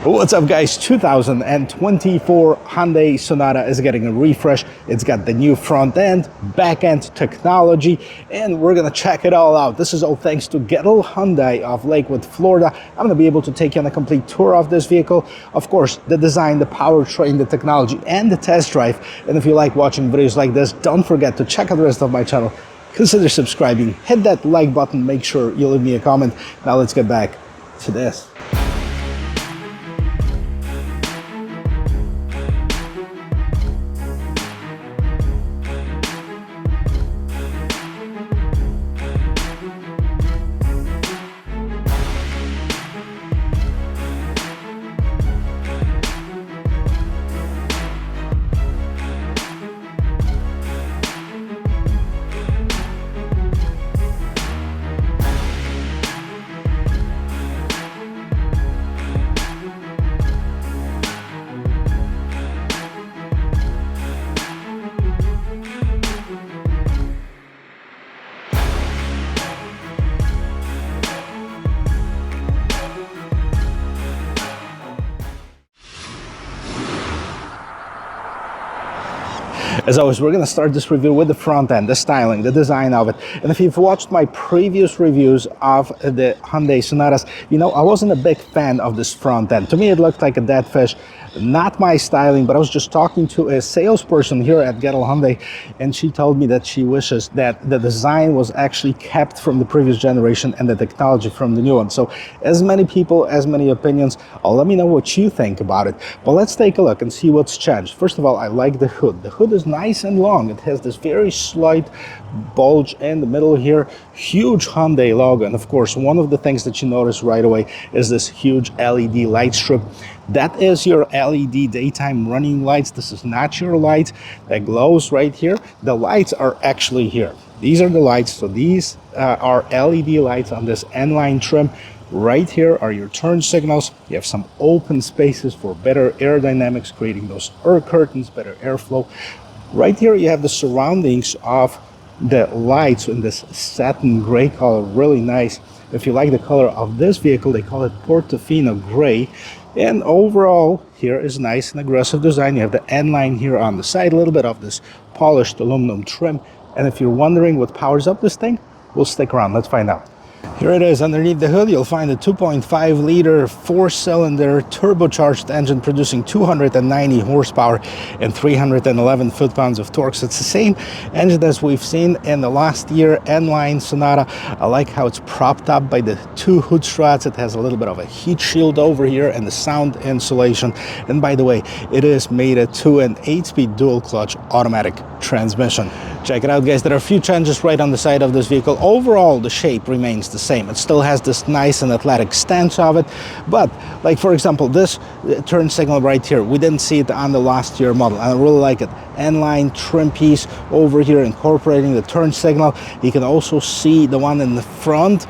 What's up guys, 2024 Hyundai Sonata is getting a refresh. It's got the new front end, back end technology, and we're gonna check it all out. This is all thanks to Gettle Hyundai of Lakewood, Florida. I'm gonna be able to take you on a complete tour of this vehicle. Of course, the design, the powertrain, the technology, and the test drive. And if you like watching videos like this, don't forget to check out the rest of my channel. Consider subscribing, hit that like button, make sure you leave me a comment. Now let's get back to this. As always, we're going to start this review with the front end, the styling, the design of it. And if you've watched my previous reviews of the Hyundai Sonatas, you know I wasn't a big fan of this front end. To me, it looked like a dead fish. Not my styling, but I was just talking to a salesperson here at Gettle Hyundai, and she told me that she wishes that the design was actually kept from the previous generation and the technology from the new one. So as many people, as many opinions, let me know what you think about it. But let's take a look and see what's changed. First of all, I like the hood. The hood is nice and long. It has this very slight bulge in the middle here, huge Hyundai logo, and of course one of the things that you notice right away is this huge LED light strip. That is your LED daytime running lights. This is not your light that glows right here. The lights are actually here. These are the lights. So these are LED lights on this N-Line trim. Right here are your turn signals. You have some open spaces for better aerodynamics, creating those air curtains, better airflow. Right here you have the surroundings of the lights in this satin gray color, really nice. If you like the color of this vehicle, they call it Portofino gray. And overall, here is nice and aggressive design. You have the N-Line here on the side, a little bit of this polished aluminum trim. And if you're wondering what powers up this thing, we'll stick around. Let's find out. Here it is. Underneath the hood, you'll find a 2.5 liter four-cylinder turbocharged engine producing 290 horsepower and 311 foot-pounds of torque. So it's the same engine as we've seen in the last year N-Line Sonata. I like how it's propped up by the two hood struts. It has a little bit of a heat shield over here and the sound insulation. And by the way, it is mated to an 8-speed dual-clutch automatic transmission. Check it out, guys. There are a few changes right on the side of this vehicle. Overall, the shape remains the same. It still has this nice and athletic stance of it, but like for example this turn signal right here, we didn't see it on the last year model, and I really like it. N-Line trim piece over here incorporating the turn signal. You can also see the one in the front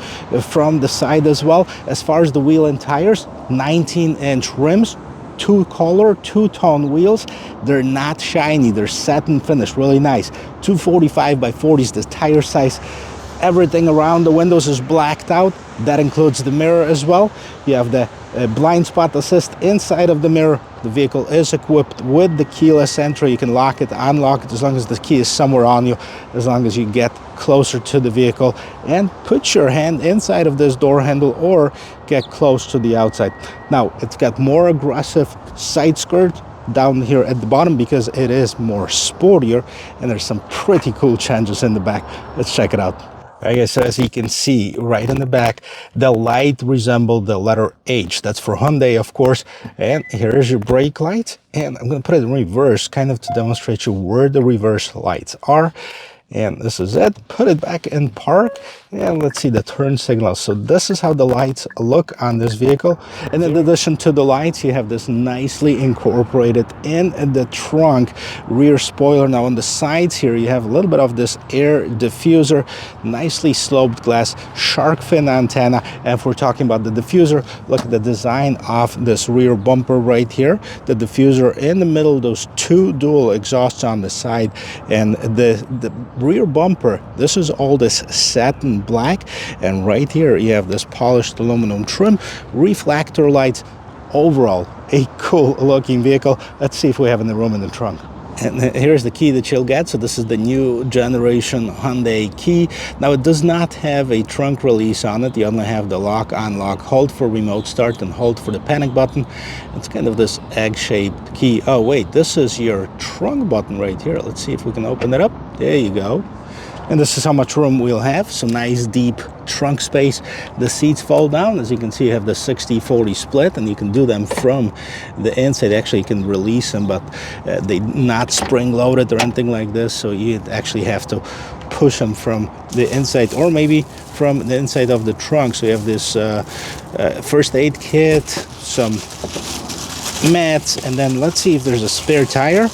from the side as well. As far as the wheel and tires, 19-inch rims, two-color, two-tone wheels. They're not shiny, they're satin finish, really nice. 245 by 40s the tire size. Everything around the windows is blacked out. That includes the mirror as well. You have the blind spot assist inside of the mirror. The vehicle is equipped with the keyless entry. You can lock it, unlock it as long as the key is somewhere on you, as long as you get closer to the vehicle and put your hand inside of this door handle or get close to the outside. Now, it's got more aggressive side skirt down here at the bottom because it is more sportier, and there's some pretty cool changes in the back. Let's check it out. Okay, so as you can see right in the back, the light resembled the letter H. That's for Hyundai, of course. And here is your brake light. And I'm going to put it in reverse, kind of to demonstrate you where the reverse lights are. And this is it. Put it back in park, and let's see the turn signal. So this is how the lights look on this vehicle. And in addition to the lights, you have this nicely incorporated in the trunk rear spoiler. Now on the sides here, you have a little bit of this air diffuser, nicely sloped glass shark fin antenna. And if we're talking about the diffuser, look at the design of this rear bumper right here. The diffuser in the middle, those two dual exhausts on the side, and the rear bumper, this is all this satin black, and right here you have this polished aluminum trim, reflector lights, overall a cool looking vehicle. Let's see if we have any room in the trunk. And here's the key that you'll get. So this is the new generation Hyundai key. Now it does not have a trunk release on it. You only have the lock, unlock, hold for remote start and hold for the panic button. It's kind of this egg-shaped key. Oh wait, this is your trunk button right here. Let's see if we can open it up. There you go. And this is how much room we'll have. So nice deep trunk space. The seats fold down. As you can see, you have the 60-40 split, and you can do them from the inside. Actually, you can release them, but they're not spring-loaded or anything like this. So you actually have to push them from the inside, or maybe from the inside of the trunk. So you have this first aid kit, some mats, and then let's see if there's a spare tire.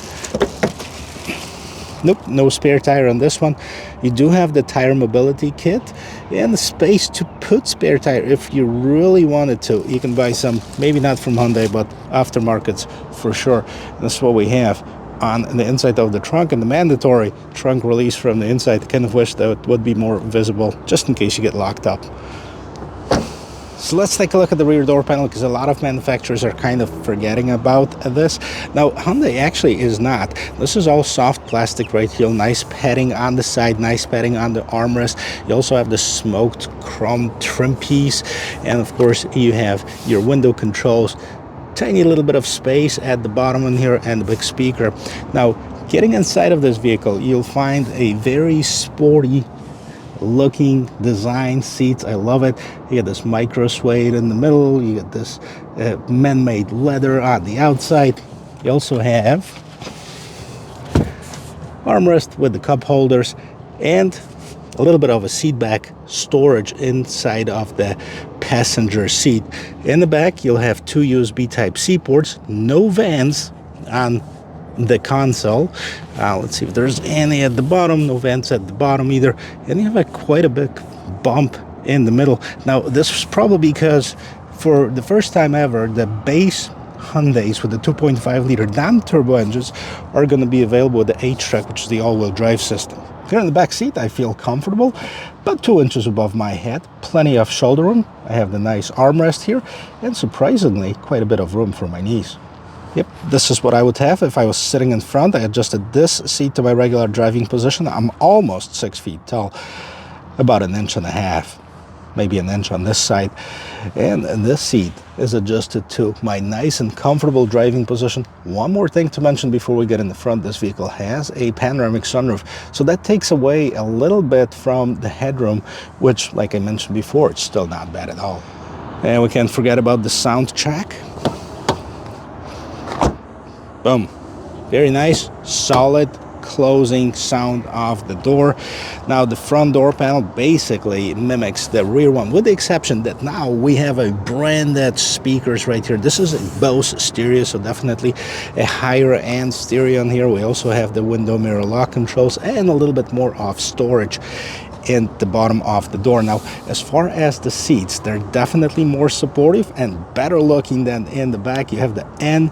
Nope, no spare tire on this one. You do have the tire mobility kit and the space to put spare tire if you really wanted to. You can buy some, maybe not from Hyundai, but aftermarkets for sure. And that's what we have on the inside of the trunk, and the mandatory trunk release from the inside. I kind of wish that it would be more visible, just in case you get locked up. So let's take a look at the rear door panel, because a lot of manufacturers are kind of forgetting about this. Now, Hyundai actually is not. This is all soft plastic right here. Nice padding on the side, nice padding on the armrest. You also have the smoked chrome trim piece. And of course, you have your window controls. Tiny little bit of space at the bottom in here, and the big speaker. Now, getting inside of this vehicle, you'll find a very sporty looking design seats. I love it. You get this micro suede in the middle. You get this man-made leather on the outside. You also have armrest with the cup holders and a little bit of a seat back storage inside of the passenger seat. In the back, you'll have two USB Type-C ports, no vents on the console. Let's see if there's any at the bottom. No vents at the bottom either. And you have quite a big bump in the middle. Now, this is probably because for the first time ever, the base Hyundais with the 2.5 liter non-turbo engines are going to be available with the H-Track, which is the all-wheel drive system. Here in the back seat, I feel comfortable, about 2 inches above my head. Plenty of shoulder room. I have the nice armrest here, and surprisingly, quite a bit of room for my knees. Yep, this is what I would have if I was sitting in front. I adjusted this seat to my regular driving position. I'm almost 6 feet tall, about 1.5 inches, maybe an inch on this side. And this seat is adjusted to my nice and comfortable driving position. One more thing to mention before we get in the front, this vehicle has a panoramic sunroof. So that takes away a little bit from the headroom, which, like I mentioned before, it's still not bad at all. And we can't forget about the sound check. Boom. Very nice, solid closing sound of the door. Now, the front door panel basically mimics the rear one, with the exception that now we have a branded speakers right here. This is a Bose stereo, so definitely a higher end stereo in here. We also have the window mirror lock controls and a little bit more of storage in the bottom of the door. Now, as far as the seats, they're definitely more supportive and better looking than in the back. You have the N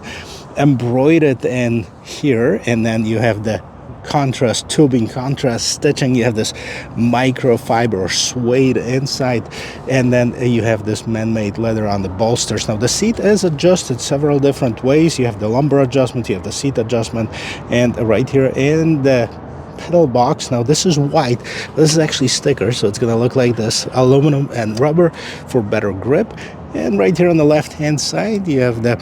embroidered in here, and then you have the contrast tubing, contrast stitching. You have this microfiber or suede inside, and then you have this man-made leather on the bolsters. Now, the seat is adjusted several different ways. You have the lumbar adjustment, you have the seat adjustment, and right here in the pedal box, now this is white, this is actually sticker, so it's gonna look like this, aluminum and rubber for better grip. And right here on the left hand side, you have the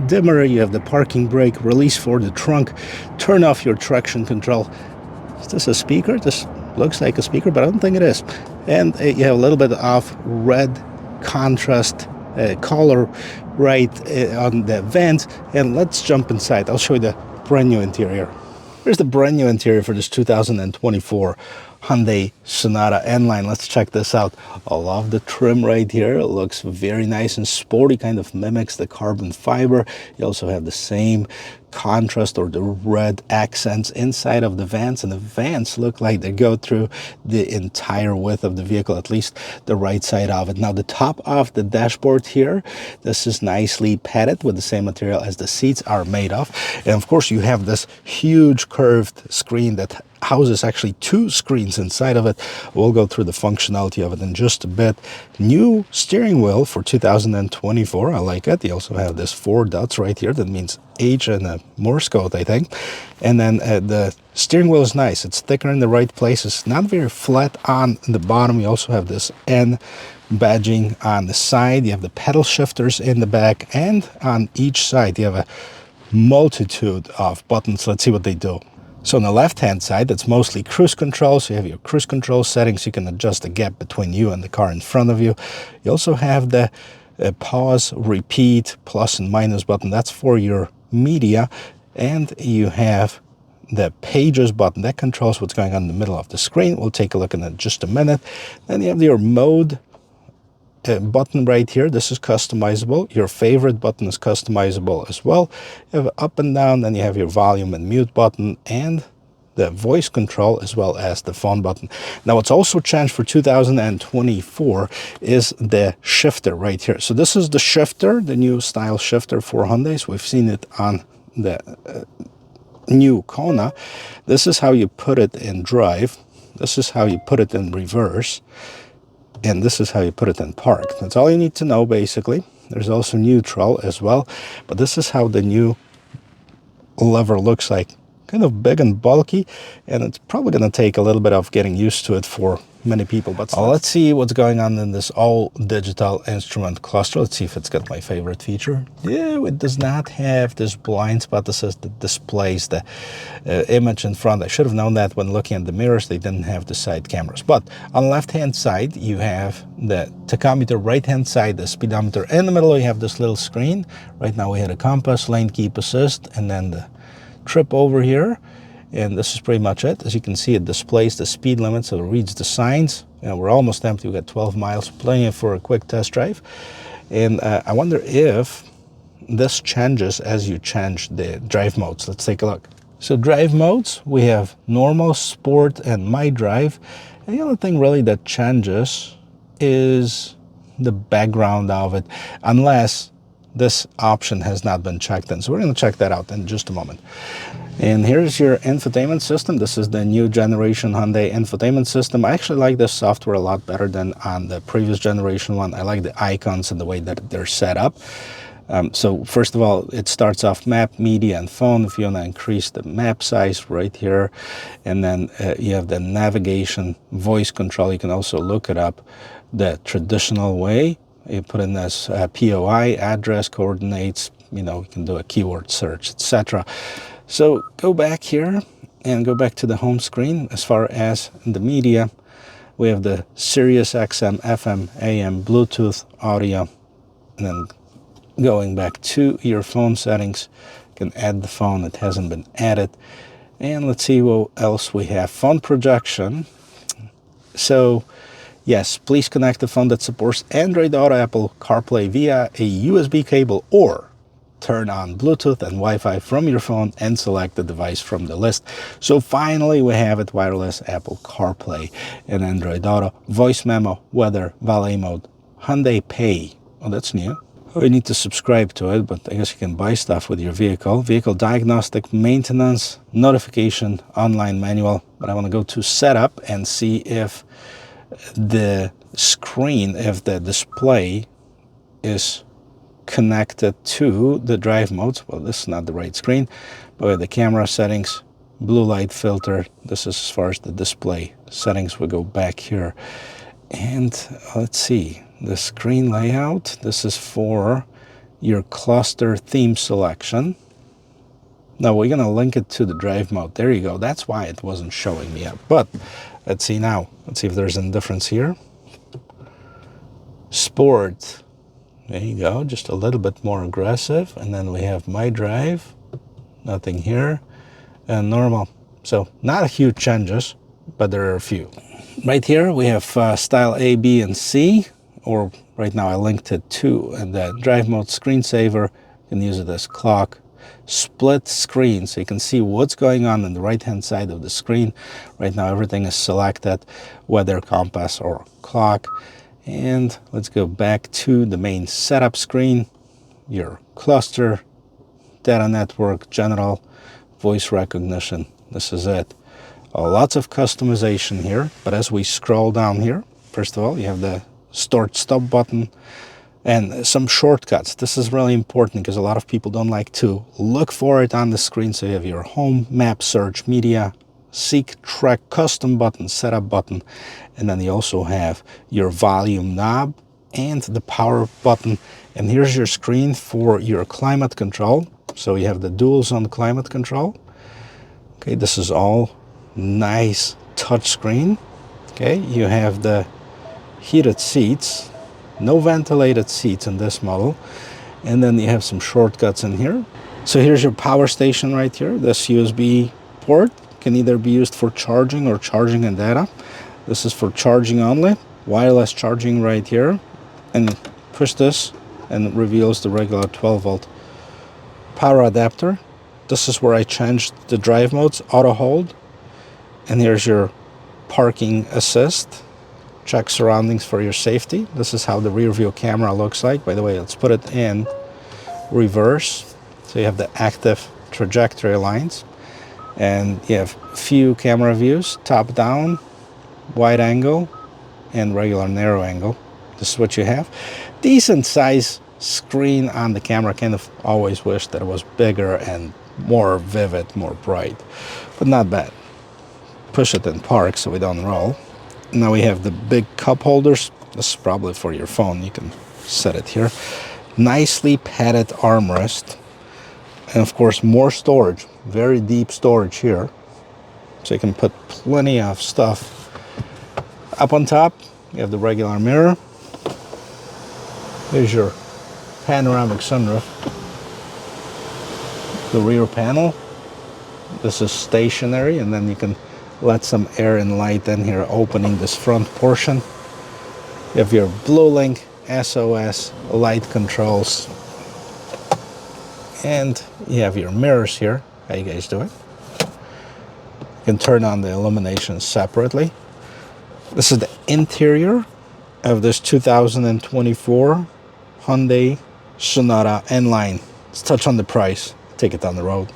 dimmer, you have the parking brake, release for the trunk, turn off your traction control. Is this a speaker? This looks like a speaker, but I don't think it is. And you have a little bit of red contrast color right on the vents. And let's jump inside. I'll show you the brand new interior. Here's the brand new interior for this 2024 Hyundai Sonata N-Line. Let's check this out. I love the trim right here. It looks very nice and sporty, kind of mimics the carbon fiber. You also have the same contrast or the red accents inside of the vents, and the vents look like they go through the entire width of the vehicle, at least the right side of it. Now the top of the dashboard here, this is nicely padded with the same material as the seats are made of, and of course you have this huge curved screen that houses actually 2 screens inside of it. We'll go through the functionality of it in just a bit. New steering wheel for 2024. I like it. You also have this 4 dots right here. That means H and a Morse code, I think. And then the steering wheel is nice. It's thicker in the right places. Not very flat on the bottom. You also have this N badging on the side. You have the pedal shifters in the back, and on each side you have a multitude of buttons. Let's see what they do. So on the left-hand side, that's mostly cruise control. So you have your cruise control settings. You can adjust the gap between you and the car in front of you. You also have the pause, repeat, plus and minus button. That's for your media. And you have the pages button. That controls what's going on in the middle of the screen. We'll take a look in just a minute. Then you have your mode button right here. This is customizable. Your favorite button is customizable as well. You have up and down, then you have your volume and mute button and the voice control, as well as the phone button. Now what's also changed for 2024 is the shifter right here. So this is the shifter, the new style shifter for Hyundais. We've seen it on the new Kona. This is how you put it in drive. This is how you put it in reverse. And this is how you put it in park. That's all you need to know, basically. There's also neutral as well. But this is how the new lever looks like. Kind of big and bulky. And it's probably going to take a little bit of getting used to it for many people. But let's see what's going on in this all-digital instrument cluster. Let's see if it's got my favorite feature. Yeah, it does not have this blind spot that displays the image in front. I should have known that when looking at the mirrors. They didn't have the side cameras. But on the left-hand side, you have the tachometer. Right-hand side, the speedometer. In the middle, you have this little screen. Right now, we had a compass, lane keep assist, and then the trip over here. And this is pretty much it. As you can see, it displays the speed limit, so it reads the signs. You know, we're almost empty. We got 12 miles, plenty for a quick test drive. And I wonder if this changes as you change the drive modes. Let's take a look. So drive modes, we have normal, sport, and my drive. And the only thing really that changes is the background of it, unless this option has not been checked in. So we're going to check that out in just a moment. And here's your infotainment system. This is the new generation Hyundai infotainment system. I actually like this software a lot better than on the previous generation one. I like the icons and the way that they're set up. So first of all, it starts off map, media, and phone. If you want to increase the map size right here, and then you have the navigation, voice control. You can also look it up the traditional way. You put in this POI, address, coordinates, you know, you can do a keyword search, etc. So go back here and go back to the home screen. As far as the media, we have the Sirius XM, FM, AM, Bluetooth, audio, and then going back to your phone settings, you can add the phone that hasn't been added. And let's see what else we have. Phone projection. So yes, please connect the phone that supports Android Auto, Apple CarPlay via a USB cable, or turn on Bluetooth and Wi-Fi from your phone and select the device from the list. So finally we have it: wireless Apple CarPlay and Android Auto, voice memo, weather, valet mode, Hyundai Pay. Oh, that's new. Oh, you need to subscribe to it, but I guess you can buy stuff with your vehicle. Vehicle diagnostic, maintenance, notification, online manual. But I want to go to setup and see if the screen, if the display is connected to the drive modes. Well, this is not the right screen, but the camera settings, blue light filter. This is as far as the display settings. We'll go back here and let's see the screen layout. This is for your cluster theme selection. Now we're going to link it to the drive mode. There you go. That's why it wasn't showing me up. But let's see now. Let's see if there's a difference here. Sport. There you go. Just a little bit more aggressive. And then we have my drive. Nothing here. And normal. So not a huge changes, but there are a few. Right here we have style A, B, and C. Or right now I linked it to the drive mode screensaver. You can use it as clock, split screen, so you can see what's going on the right hand side of the screen. Right now everything is selected, weather, compass, or clock. And let's go back to the main setup screen, your cluster, data network, general, voice recognition. This is it. Lots of customization here, but as we scroll down here, first of all, you have the start stop button and some shortcuts. This is really important because a lot of people don't like to look for it on the screen. So you have your home, map, search, media, seek, track, custom button, setup button, and then you also have your volume knob and the power button. And here's your screen for your climate control. So you have the dual zone climate control. Okay, this is all nice touch screen. Okay, you have the heated seats, no ventilated seats in this model, and then you have some shortcuts in here. So here's your power station right here. This USB port can either be used for charging or charging and data. This is for charging only. Wireless charging right here, and push this and it reveals the regular 12-volt power adapter. This is where I changed the drive modes, auto hold. And here's your parking assist. Check surroundings for your safety. This is how the rear view camera looks like. By the way, let's put it in reverse. So you have the active trajectory lines. And you have few camera views, top down, wide angle, and regular narrow angle. This is what you have. Decent size screen on the camera. Kind of always wish that it was bigger and more vivid, more bright, but not bad. Push it in park so we don't roll. Now we have the big cup holders. This is probably for your phone. You can set it here. Nicely padded armrest. And of course, more storage. Very deep storage here. So you can put plenty of stuff. Up on top, you have the regular mirror. Here's your panoramic sunroof. The rear panel. This is stationary, and then you can let some air and light in here, opening this front portion. You have your BlueLink, SOS, light controls, and you have your mirrors here. How you guys doing? You can turn on the illumination separately. This is the interior of this 2024 Hyundai Sonata N-Line. Let's touch on the price, take it down the road.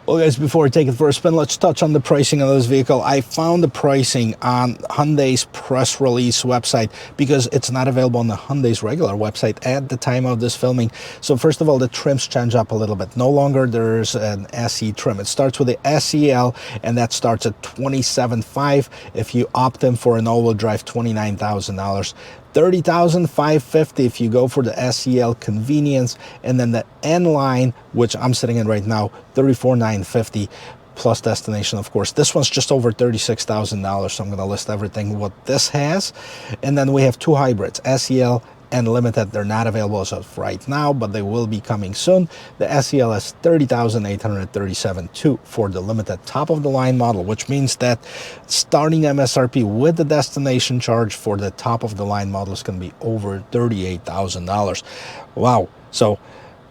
Well guys, before I take it for a spin, let's touch on the pricing of this vehicle. I found the pricing on Hyundai's press release website because it's not available on the Hyundai's regular website at the time of this filming. So first of all, the trims change up a little bit. No longer there's an SE trim. It starts with the SEL, and that starts at $27,500. If you opt in for an all-wheel drive, $29,000. $30,550 if you go for the SEL convenience, and then the N-Line, which I'm sitting in right now, $34,950 plus destination, of course. This one's just over $36,000, so I'm going to list everything what this has. And then we have two hybrids, SEL and Limited. They're not available as of right now, but they will be coming soon. The SEL is $30,837 for the Limited top of the line model, which means that starting MSRP with the destination charge for the top of the line model is going to be over $38,000. Wow. So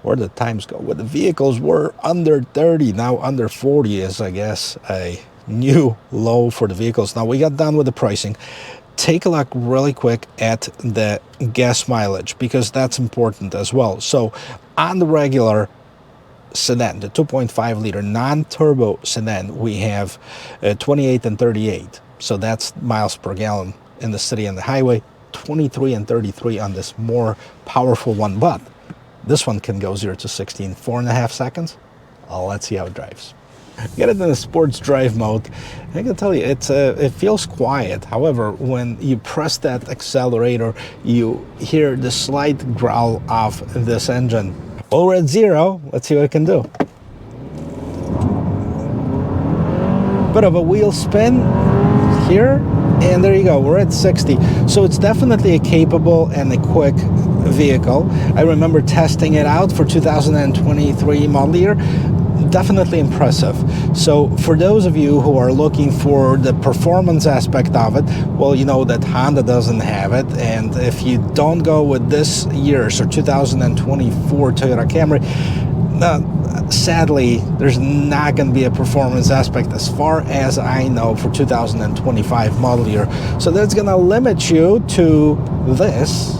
where the times go with the vehicles were under 30, now under 40 is, I guess, a new low for the vehicles. Now we got done with the pricing. Take a look really quick at the gas mileage, because that's important as well. So on the regular sedan, the 2.5 liter non-turbo sedan, we have 28 and 38. So that's miles per gallon in the city and the highway. 23 and 33 on this more powerful one, but this one can go 0 to 60 in 4.5 seconds. Let's see how it drives. Get it in the sports drive mode. I can tell you, it feels quiet. However, when you press that accelerator, you hear the slight growl of this engine. Well, we're at 0. Let's see what it can do. Bit of a wheel spin here, and there you go. We're at 60. So it's definitely a capable and a quick vehicle. I remember testing it out for 2023 model year. Definitely impressive. So for those of you who are looking for the performance aspect of it, well, you know that Honda doesn't have it, and if you don't go with this year's or 2024 Toyota Camry, sadly, there's not going to be a performance aspect as far as I know for 2025 model year. So that's going to limit you to this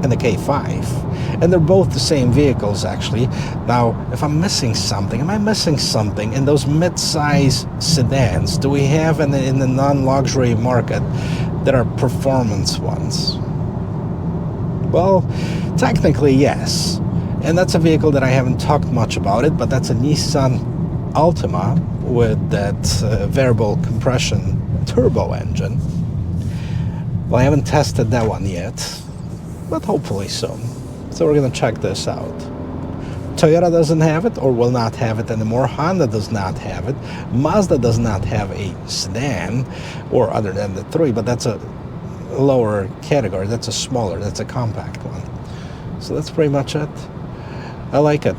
and the K5. And they're both the same vehicles, actually. Now, if I'm missing something, am I missing something in those mid-size sedans? Do we have in the non-luxury market that are performance ones? Well, technically, yes. And that's a vehicle that I haven't talked much about it, but that's a Nissan Altima with that variable compression turbo engine. Well, I haven't tested that one yet, but hopefully soon. So we're going to check this out. Toyota doesn't have it, or will not have it anymore. Honda does not have it. Mazda does not have a sedan, or other than the 3, but that's a lower category. That's a smaller, that's a compact one. So that's pretty much it. I like it.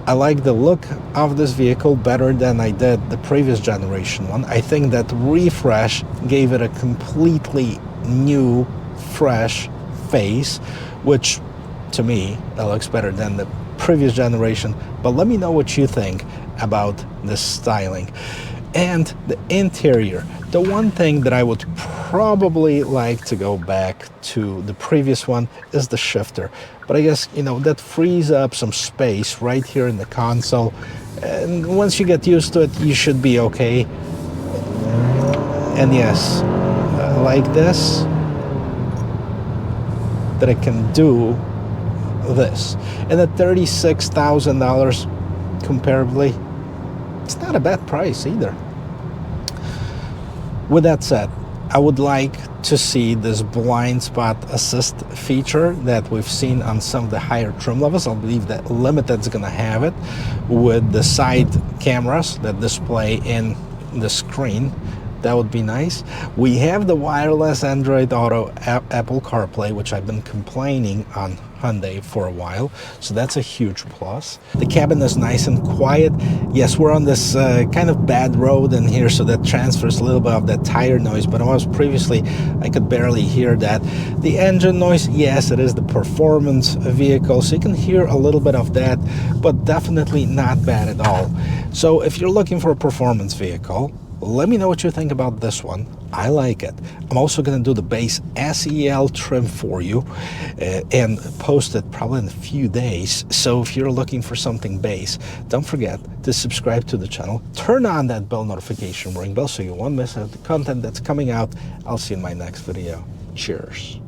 I like the look of this vehicle better than I did the previous generation one. I think that refresh gave it a completely new, fresh face, which to me, that looks better than the previous generation. But let me know what you think about this styling. And the interior. The one thing that I would probably like to go back to the previous one is the shifter. But I guess, you know, that frees up some space right here in the console. And once you get used to it, you should be okay. And yes, like this, that it can do this. And at $36,000 comparably, it's not a bad price either. With that said, I would like to see this blind spot assist feature that we've seen on some of the higher trim levels. I believe that Limited's going to have it with the side cameras that display in the screen. That would be nice. We have the wireless Android Auto, Apple CarPlay, which I've been complaining on Hyundai for a while, so that's a huge plus. The cabin is nice and quiet. Yes, we're on this kind of bad road in here, so that transfers a little bit of that tire noise, but previously I could barely hear that. The engine noise, yes, it is the performance vehicle, so you can hear a little bit of that, but definitely not bad at all. So if you're looking for a performance vehicle, let me know what you think about this one. I like it. I'm also going to do the base SEL trim for you and post it probably in a few days. So if you're looking for something base, don't forget to subscribe to the channel. Turn on that bell notification ring bell so you won't miss out the content that's coming out. I'll see you in my next video. Cheers.